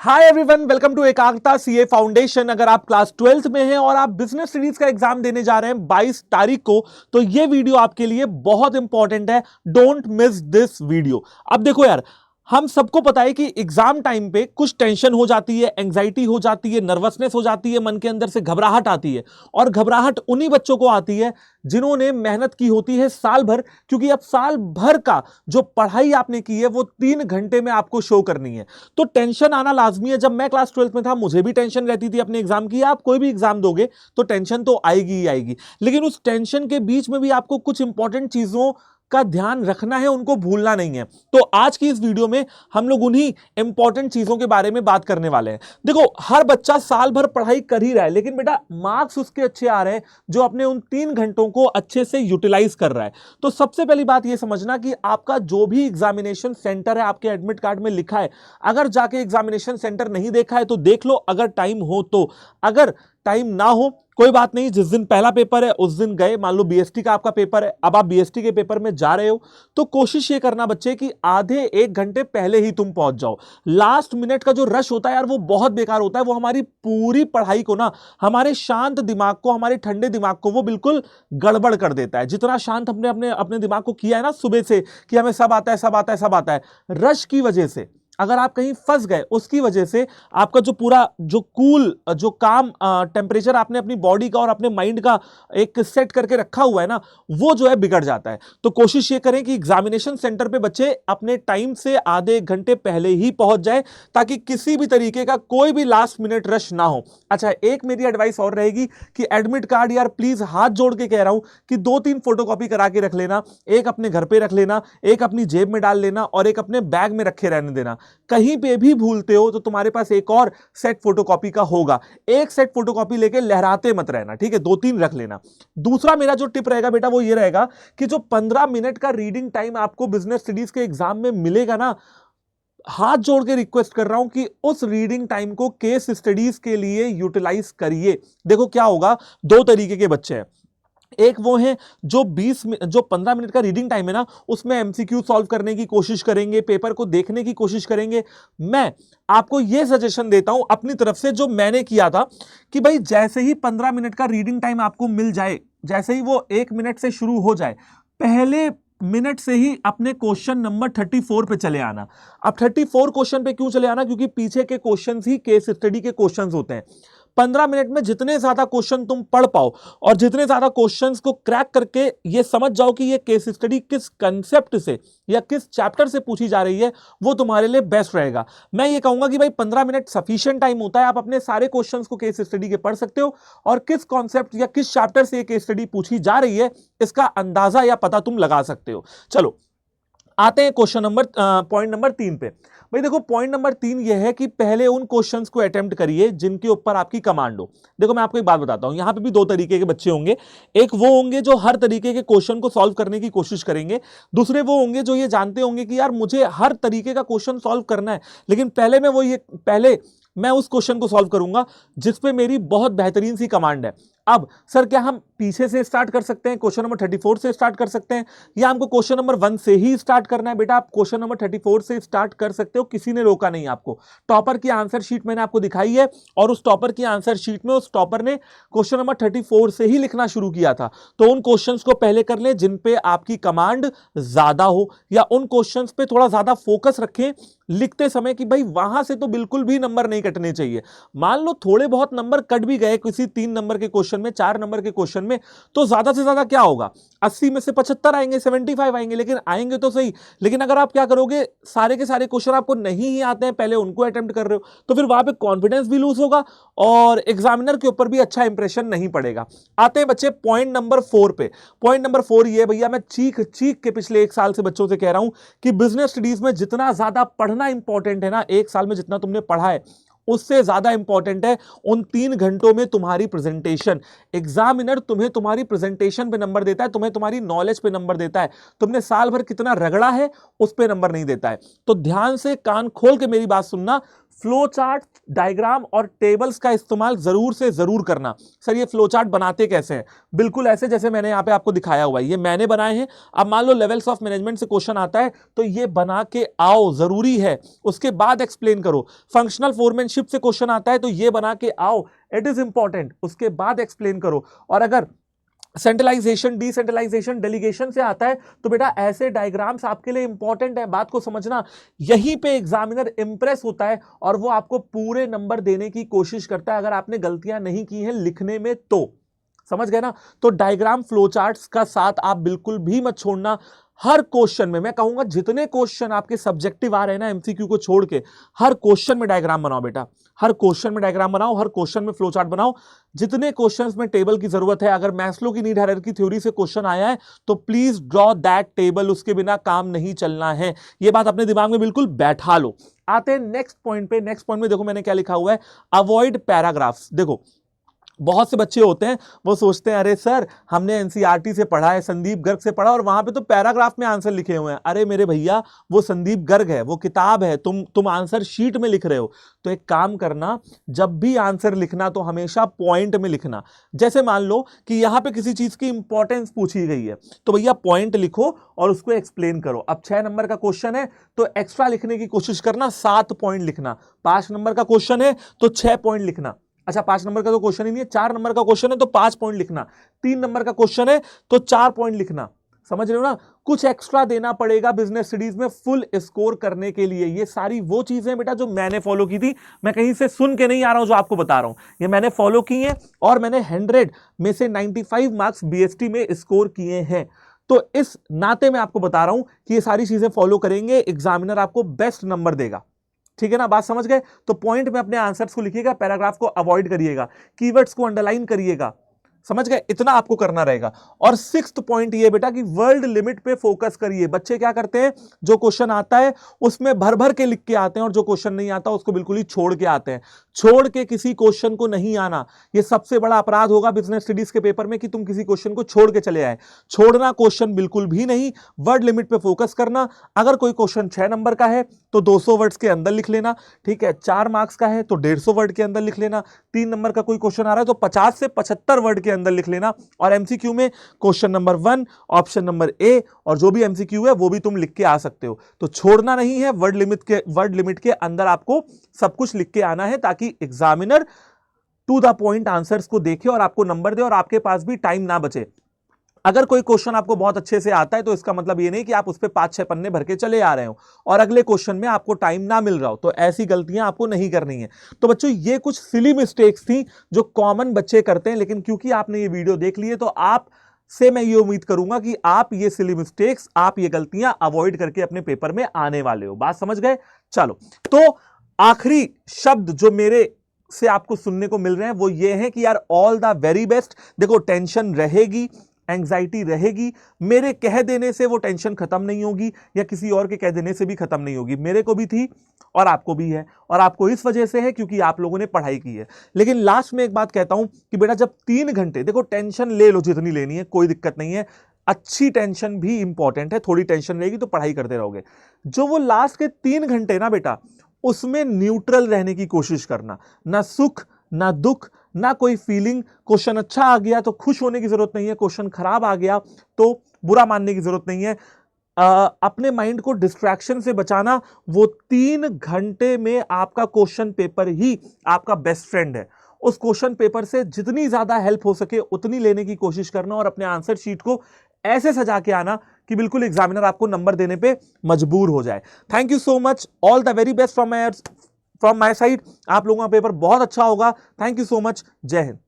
Hi everyone, welcome to एकाग्रता CA foundation. अगर आप क्लास 12th में हैं और आप बिजनेस स्टडीज का एग्जाम देने जा रहे हैं 22 तारीख को, तो ये वीडियो आपके लिए बहुत इंपॉर्टेंट है। Don't miss this video. अब देखो यार, हम सबको पता है कि एग्जाम टाइम पे कुछ टेंशन हो जाती है, एंग्जाइटी हो जाती है, नर्वसनेस हो जाती है, मन के अंदर से घबराहट आती है। और घबराहट उन्हीं बच्चों को आती है जिन्होंने मेहनत की होती है साल भर, क्योंकि अब साल भर का जो पढ़ाई आपने की है वो 3 घंटे में आपको शो करनी है। तो टेंशन आना लाजमी है। जब मैं क्लास 12th में था मुझे भी टेंशन रहती थी अपने एग्जाम की। आप कोई भी एग्जाम दोगे तो टेंशन तो आएगी ही आएगी, लेकिन उस टेंशन के बीच में भी आपको कुछ इंपॉर्टेंट चीजों का ध्यान रखना है, उनको भूलना नहीं है। तो आज की इस वीडियो में हम लोग उन्हीं इंपॉर्टेंट चीजों के बारे में बात करने वाले हैं। देखो, हर बच्चा साल भर पढ़ाई कर ही रहा है, लेकिन बेटा मार्क्स उसके अच्छे आ रहे हैं जो अपने उन 3 घंटों को अच्छे से यूटिलाइज कर रहा है। तो सबसे पहली बात यह समझना कि आपका जो भी एग्जामिनेशन सेंटर है आपके एडमिट कार्ड में लिखा है, अगर जाके एग्जामिनेशन सेंटर नहीं देखा है तो देख लो, अगर टाइम हो तो। अगर टाइम ना हो कोई बात नहीं, जिस दिन पहला पेपर है उस दिन गए। मान लो बीएसटी का आपका पेपर है, अब आप बीएसटी के पेपर में जा रहे हो, तो कोशिश ये करना बच्चे कि आधे 1 घंटे पहले ही तुम पहुंच जाओ। लास्ट मिनट का जो रश होता है यार, वो बहुत बेकार होता है। वो हमारी पूरी पढ़ाई को ना, हमारे शांत दिमाग को, हमारे ठंडे दिमाग को वो बिल्कुल गड़बड़ कर देता है। जितना शांत हमने अपने अपने दिमाग को किया है ना सुबह से कि हमें सब आता है सब आता है सब आता है, रश की वजह से अगर आप कहीं फंस गए, उसकी वजह से आपका जो पूरा जो कूल जो काम टेम्परेचर आपने अपनी बॉडी का और अपने माइंड का एक सेट करके रखा हुआ है ना, वो जो है बिगड़ जाता है। तो कोशिश ये करें कि एग्जामिनेशन सेंटर पे बच्चे अपने टाइम से आधे 1 घंटे पहले ही पहुंच जाए, ताकि किसी भी तरीके का कोई भी लास्ट मिनट रश ना हो। अच्छा, एक मेरी एडवाइस और रहेगी कि एडमिट कार्ड यार प्लीज हाथ जोड़ के कह रहा हूं कि 2-3 फोटोकॉपी करा के रख लेना। एक अपने घर पे रख लेना, एक अपनी जेब में डाल लेना और एक अपने बैग में रखे रहने देना। कहीं पे भी भूलते हो तो तुम्हारे पास एक और सेट फोटोकॉपी का होगा। एक सेट फोटोकॉपी लेके लहराते मत रहना, ठीक है? 2-3 रख लेना। दूसरा मेरा जो टिप रहेगा बेटा वो ये रहेगा कि जो 15 मिनट का रीडिंग टाइम आपको बिजनेस स्टडीज के एग्जाम में मिलेगा ना, हाथ जोड़ के रिक्वेस्ट कर रहा हूं कि उस रीडिंग टाइम को केस स्टडीज के लिए यूटिलाइज करिए। देखो क्या होगा, 2 तरीके के बच्चे हैं। एक वो है जो 15 मिनट का रीडिंग टाइम है ना, उसमें एमसीक्यू सॉल्व करने की कोशिश करेंगे, पेपर को देखने की कोशिश करेंगे। मैं आपको यह सजेशन देता हूं अपनी तरफ से, जो मैंने किया था, कि भाई जैसे ही 15 मिनट का रीडिंग टाइम आपको मिल जाए, जैसे ही वो 1 मिनट से शुरू हो जाए, पहले मिनट से ही अपने क्वेश्चन नंबर 34 पे चले आना। अब 34 क्वेश्चन पे क्यों चले आना? क्योंकि पीछे के क्वेश्चंस ही केस स्टडी के क्वेश्चंस होते हैं। 15 मिनट में जितने ज्यादा क्वेश्चन तुम पढ़ पाओ और जितने ज्यादा क्वेश्चंस को क्रैक करके ये समझ जाओ कि ये केस स्टडी किस कंसेप्ट से या किस चैप्टर से पूछी जा रही है, वो तुम्हारे लिए बेस्ट रहेगा। मैं ये कहूंगा कि भाई 15 मिनट सफिशिएंट टाइम होता है। आप अपने सारे क्वेश्चंस को केस स्टडी के पढ़ सकते हो और किस कॉन्सेप्ट या किस चैप्टर से ये केस स्टडी पूछी जा रही है, इसका अंदाजा या पता तुम लगा सकते हो। चलो आते हैं पॉइंट नंबर 3 पे। भाई देखो, पॉइंट नंबर 3 यह है कि पहले उन क्वेश्चंस को अटेम्प्ट करिए जिनके ऊपर आपकी कमांड हो। देखो मैं आपको एक बात बताता हूं, यहां पे भी 2 तरीके के बच्चे होंगे। एक वो होंगे जो हर तरीके के क्वेश्चन को सॉल्व करने की कोशिश करेंगे। दूसरे वो होंगे जो ये जानते होंगे कि यार मुझे हर तरीके का क्वेश्चन सॉल्व करना है, लेकिन पहले मैं उस क्वेश्चन को सॉल्व करूंगा जिसपे मेरी बहुत बेहतरीन सी कमांड है। अब सर क्या हम पीछे से स्टार्ट कर सकते हैं, क्वेश्चन नंबर 34 से स्टार्ट कर सकते हैं, या हमको क्वेश्चन नंबर 1 से ही स्टार्ट करना है? बेटा आप क्वेश्चन नंबर 34 से स्टार्ट कर सकते हो, किसी ने रोका नहीं आपको। टॉपर की आंसर शीट मैंने आपको दिखाई है और उस टॉपर की आंसर शीट में उस टॉपर ने क्वेश्चन नंबर 34 से ही लिखना शुरू किया था। तो उन क्वेश्चंस को पहले कर लें जिन पे आपकी कमांड ज्यादा हो, या उन क्वेश्चंस पे थोड़ा ज्यादा फोकस रखें लिखते समय कि भाई वहां से तो बिल्कुल भी नंबर नहीं कटने चाहिए। मान लो थोड़े बहुत नंबर कट भी गए किसी 3 नंबर के क्वेश्चन में, 4 नंबर के क्वेश्चन में, तो ज्यादा से ज्यादा क्या होगा, 80 में से 75 आएंगे, 75 आएंगे, लेकिन आएंगे तो सही। लेकिन अगर आप क्या करोगे, सारे के सारे क्वेश्चन आपको नहीं ही आते हैं, पहले उनको अटेम्प्ट कर रहे हो, तो फिर वहां पे कॉन्फिडेंस भी लूज होगा और एग्जामिनर के ऊपर भी अच्छा इंप्रेशन नहीं पड़ेगा। आते हैं बच्चे पॉइंट नंबर 4 पे। पॉइंट नंबर 4 ये, भैया मैं चीख चीख के पिछले 1 साल से बच्चों से कह रहा हूं कि बिजनेस स्टडीज में जितना ज्यादा पढ़ना इंपॉर्टेंट है ना, 1 साल में जितना तुमने पढ़ा है उससे ज्यादा इंपॉर्टेंट है उन 3 घंटों में तुम्हारी प्रेजेंटेशन। एग्जामिनर तुम्हें तुम्हारी प्रेजेंटेशन पे नंबर देता है, तुम्हें तुम्हारी नॉलेज पे नंबर देता है, तुमने साल भर कितना रगड़ा है उस पे नंबर नहीं देता है। तो ध्यान से कान खोल के मेरी बात सुनना, फ्लो चार्ट, डायग्राम और टेबल्स का इस्तेमाल जरूर से जरूर करना। सर ये फ्लो चार्ट बनाते कैसे हैं? बिल्कुल ऐसे जैसे मैंने यहाँ पे आपको दिखाया हुआ है, ये मैंने बनाए हैं। अब मान लो लेवल्स ऑफ मैनेजमेंट से क्वेश्चन आता है तो ये बना के आओ, जरूरी है, उसके बाद एक्सप्लेन करो। फंक्शनल फोरमैनशिप से क्वेश्चन आता है तो ये बना के आओ, इट इज इंपॉर्टेंट, उसके बाद एक्सप्लेन करो। और अगर सेंट्रलाइजेशन, डिसेंट्रलाइजेशन, डेलीगेशन से आता है तो बेटा ऐसे डायग्राम्स आपके लिए इंपॉर्टेंट है, बात को समझना। यहीं पे एग्जामिनर इंप्रेस होता है और वो आपको पूरे नंबर देने की कोशिश करता है अगर आपने गलतियां नहीं की हैं लिखने में तो। समझ गए ना? तो डायग्राम, फ्लो चार्ट्स का साथ आप बिल्कुल भी मत छोड़ना। हर क्वेश्चन में मैं कहूंगा जितने क्वेश्चन आपके सब्जेक्टिव आ रहे हैं ना एमसीक्यू को छोड़ के, हर क्वेश्चन में डायग्राम बनाओ बेटा, हर क्वेश्चन में डायग्राम बनाओ, हर क्वेश्चन में फ्लो चार्ट बनाओ। जितने क्वेश्चंस में टेबल की जरूरत है, अगर मैस्लो की नीड हायरार्की थ्योरी से क्वेश्चन आया है तो प्लीज ड्रॉ दैट टेबल, उसके बिना काम नहीं चलना है। ये बात अपने दिमाग में बिल्कुल बैठा लो। आते हैं नेक्स्ट पॉइंट पे। नेक्स्ट पॉइंट में देखो मैंने क्या लिखा हुआ है, अवॉइड पैराग्राफ्स। देखो बहुत से बच्चे होते हैं वो सोचते हैं अरे सर हमने एनसीईआरटी से पढ़ा है, संदीप गर्ग से पढ़ा और वहां पे तो पैराग्राफ में आंसर लिखे हुए हैं। अरे मेरे भैया वो संदीप गर्ग है, वो किताब है, तुम आंसर शीट में लिख रहे हो। तो एक काम करना, जब भी आंसर लिखना तो हमेशा पॉइंट में लिखना। जैसे मान लो कि यहां पे किसी चीज की इंपॉर्टेंस पूछी गई है तो भैया पॉइंट लिखो और उसको एक्सप्लेन करो। अब 6 नंबर का क्वेश्चन है तो एक्स्ट्रा लिखने की कोशिश करना, 7 पॉइंट लिखना। 5 नंबर का क्वेश्चन है तो 6 पॉइंट लिखना। अच्छा 5 नंबर का तो क्वेश्चन ही नहीं है, 4 नंबर का क्वेश्चन है तो 5 पॉइंट लिखना। 3 नंबर का क्वेश्चन है तो 4 पॉइंट लिखना। समझ रहे हो ना? कुछ एक्स्ट्रा देना पड़ेगा बिजनेस स्टडीज में फुल स्कोर करने के लिए। ये सारी वो चीजें बेटा जो मैंने फॉलो की थी, मैं कहीं से सुन के नहीं आ रहा हूं, जो आपको बता रहा हूं ये मैंने फॉलो की है और मैंने 100 में से 95 मार्क्स बीएसटी में स्कोर किए हैं। तो इस नाते मैं आपको बता रहा हूं कि ये सारी चीजें फॉलो करेंगे, एग्जामिनर आपको बेस्ट नंबर देगा। ठीक है ना? बात समझ गए? तो पॉइंट में अपने आंसर्स को लिखिएगा, पैराग्राफ को अवॉइड करिएगा, कीवर्ड्स को अंडरलाइन करिएगा। समझ गए? इतना आपको करना रहेगा। और 6th पॉइंट ये बेटा कि वर्ल्ड लिमिट पे फोकस करिए। बच्चे क्या करते हैं, जो क्वेश्चन आता है उसमें भर भर के लिख के आते हैं और जो क्वेश्चन नहीं आता उसको बिल्कुल ही छोड़ के आते हैं। छोड़ के किसी क्वेश्चन को नहीं आना, ये सबसे बड़ा अपराध होगा बिजनेस स्टडीज के पेपर में कि तुम किसी क्वेश्चन को छोड़ के चले आए। छोड़ना क्वेश्चन बिल्कुल भी नहीं, वर्ड लिमिट पे फोकस करना। अगर कोई क्वेश्चन 6 नंबर का है तो 200 वर्ड्स के अंदर लिख लेना। ठीक है, 4 मार्क्स का है तो 150 वर्ड के अंदर लिख लेना। 3 नंबर का कोई क्वेश्चन आ रहा है तो 50 से 75 वर्ड के अंदर लिख लेना। और एमसीक्यू में question number 1, option number A और जो भी एमसीक्यू है वो भी तुम लिख के आ सकते हो। तो छोड़ना नहीं है, वर्ड लिमिट के अंदर आपको सब कुछ लिख के आना है ताकि examiner to the point answers को देखे और आपको नंबर दे और आपके पास भी टाइम ना बचे। अगर कोई क्वेश्चन आपको बहुत अच्छे से आता है तो इसका मतलब ये नहीं कि आप उस पर 5-6 पन्ने भर के चले आ रहे हो और अगले क्वेश्चन में आपको टाइम ना मिल रहा हो। तो ऐसी गलतियां आपको नहीं करनी है। तो बच्चों ये कुछ सिली मिस्टेक्स थी जो कॉमन बच्चे करते हैं, लेकिन क्योंकि आपने ये वीडियो देख ली है तो आप से मैं ये उम्मीद करूंगा कि आप ये सिली मिस्टेक्स, आप ये गलतियां अवॉइड करके अपने पेपर में आने वाले हो। बात समझ गए? चलो, तो आखिरी शब्द जो मेरे से आपको सुनने को मिल रहे हैं वो ये है कि यार ऑल द वेरी बेस्ट। देखो टेंशन रहेगी, एंग्जाइटी रहेगी, मेरे कह देने से वो टेंशन खत्म नहीं होगी या किसी और के कह देने से भी खत्म नहीं होगी। मेरे को भी थी और आपको भी है, और आपको इस वजह से है क्योंकि आप लोगों ने पढ़ाई की है। लेकिन लास्ट में एक बात कहता हूं कि बेटा जब 3 घंटे, देखो टेंशन ले लो जितनी लेनी है, कोई दिक्कत नहीं है, अच्छी टेंशन भी इंपॉर्टेंट है, थोड़ी टेंशन रहेगी तो पढ़ाई करते रहोगे। जो वो लास्ट के 3 घंटे ना बेटा, उसमें न्यूट्रल रहने की कोशिश करना, ना सुख ना दुख ना कोई फीलिंग। क्वेश्चन अच्छा आ गया तो खुश होने की जरूरत नहीं है, क्वेश्चन खराब आ गया तो बुरा मानने की जरूरत नहीं है। अपने माइंड को डिस्ट्रैक्शन से बचाना, वो 3 घंटे में आपका क्वेश्चन पेपर ही आपका बेस्ट फ्रेंड है। उस क्वेश्चन पेपर से जितनी ज्यादा हेल्प हो सके उतनी लेने की कोशिश करना और अपने आंसर शीट को ऐसे सजा के आना कि बिल्कुल एग्जामिनर आपको नंबर देने पे मजबूर हो जाए। Thank you so much, all the very best from my side. आप लोगों का पेपर बहुत अच्छा होगा। थैंक यू सो मच, जय हिंद।